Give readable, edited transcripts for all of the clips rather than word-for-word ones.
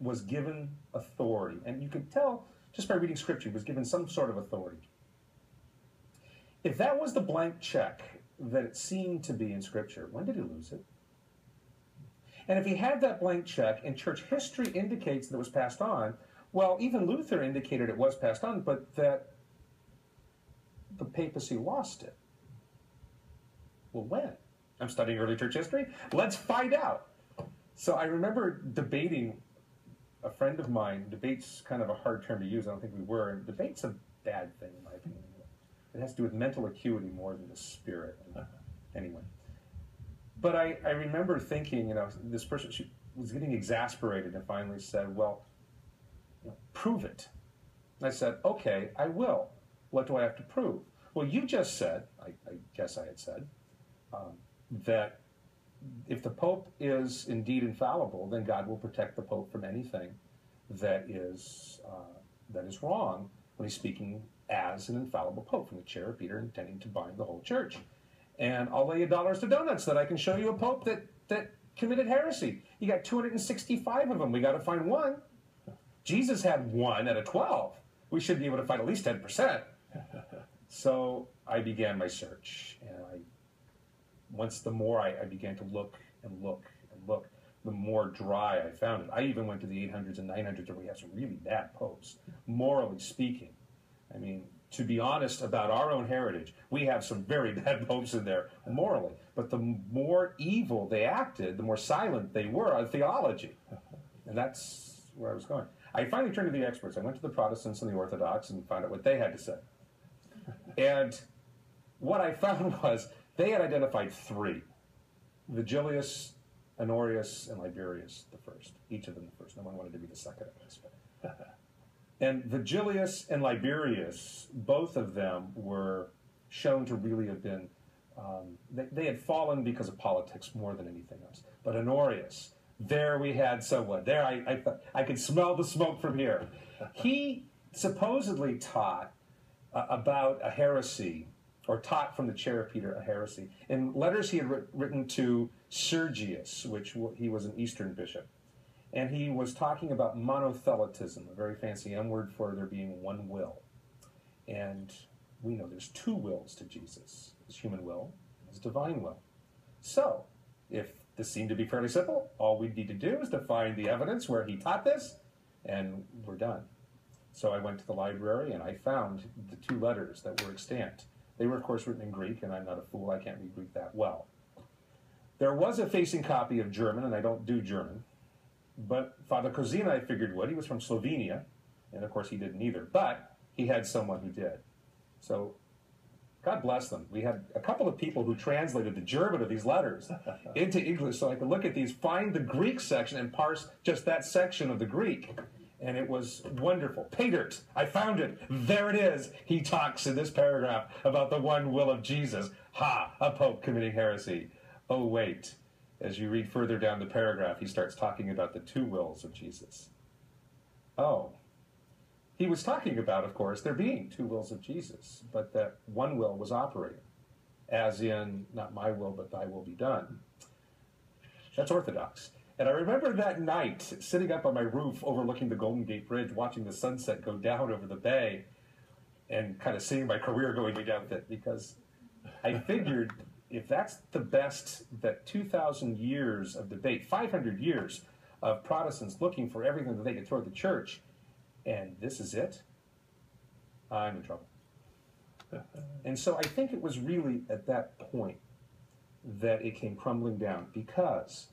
was given authority, and you could tell just by reading Scripture, he was given some sort of authority. If that was the blank check that it seemed to be in Scripture, when did he lose it? And if he had that blank check and church history indicates that it was passed on, well, even Luther indicated it was passed on, but that the papacy lost it. Well, when? I'm studying early church history. Let's find out. So I remember debating, a friend of mine, debate's kind of a hard term to use, I don't think we were, and debate's a bad thing in my opinion. It has to do with mental acuity more than the spirit. Anyway. But I remember thinking, this person, she was getting exasperated and finally said, well, prove it. And I said, okay, I will. What do I have to prove? Well, you just said, I guess I had said, that if the Pope is indeed infallible, then God will protect the Pope from anything that is wrong when he's speaking as an infallible Pope from the chair of Peter, intending to bind the whole church. And I'll lay you dollars to donuts that I can show you a Pope that committed heresy. You got 265 of them. We got to find one. Jesus had 1 out of 12. We should be able to find at least 10%. So I began my search, and once the more I began to look and look and look, the more dry I found it. I even went to the 800s and 900s where we have some really bad popes, morally speaking. I mean, to be honest about our own heritage, we have some very bad popes in there morally. But the more evil they acted, the more silent they were on theology. And that's where I was going. I finally turned to the experts. I went to the Protestants and the Orthodox and found out what they had to say. And what I found was they had identified 3. Vigilius, Honorius, and Liberius the first. Each of them the first. No one wanted to be the second, I guess. And Vigilius and Liberius, both of them were shown to really have been, they had fallen because of politics more than anything else. But Honorius, there we had someone. There I could smell the smoke from here. He supposedly taught about a heresy, or taught from the chair of Peter a heresy, in letters he had written to Sergius, which he was an Eastern bishop. And he was talking about monothelitism, a very fancy M word for there being one will. And we know there's 2 wills to Jesus. His human will and his divine will. So, if this seemed to be fairly simple, all we need to do is to find the evidence where he taught this, and we're done. So I went to the library and I found the 2 letters that were extant. They were, of course, written in Greek, and I'm not a fool, I can't read Greek that well. There was a facing copy of German, and I don't do German. But Father Kozina, I figured, would. He was from Slovenia, and of course he didn't either. But he had someone who did. So God bless them. We had a couple of people who translated the German of these letters into English so I could look at these, find the Greek section, and parse just that section of the Greek. And it was wonderful. Petert, I found it. There it is. He talks in this paragraph about the one will of Jesus. Ha! A pope committing heresy. Oh, wait. As you read further down the paragraph, he starts talking about the 2 wills of Jesus. Oh. He was talking about, of course, there being 2 wills of Jesus, but that one will was operating, as in, not my will, but thy will be done. That's orthodox. And I remember that night, sitting up on my roof overlooking the Golden Gate Bridge, watching the sunset go down over the bay, and kind of seeing my career going down with it, because I figured, if that's the best that 2,000 years of debate, 500 years of Protestants looking for everything that they could throw at the church, and this is it, I'm in trouble. And so I think it was really at that point that it came crumbling down, because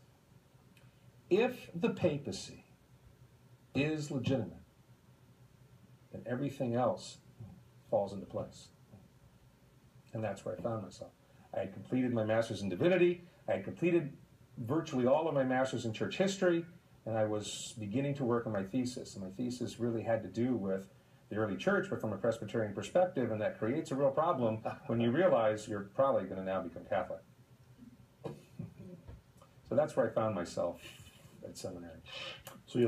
if the papacy is legitimate, then everything else falls into place. And that's where I found myself. I had completed my master's in divinity. I had completed virtually all of my master's in church history, and I was beginning to work on my thesis. And my thesis really had to do with the early church, but from a Presbyterian perspective, and that creates a real problem when you realize you're probably going to now become Catholic. So that's where I found myself at seminary. So you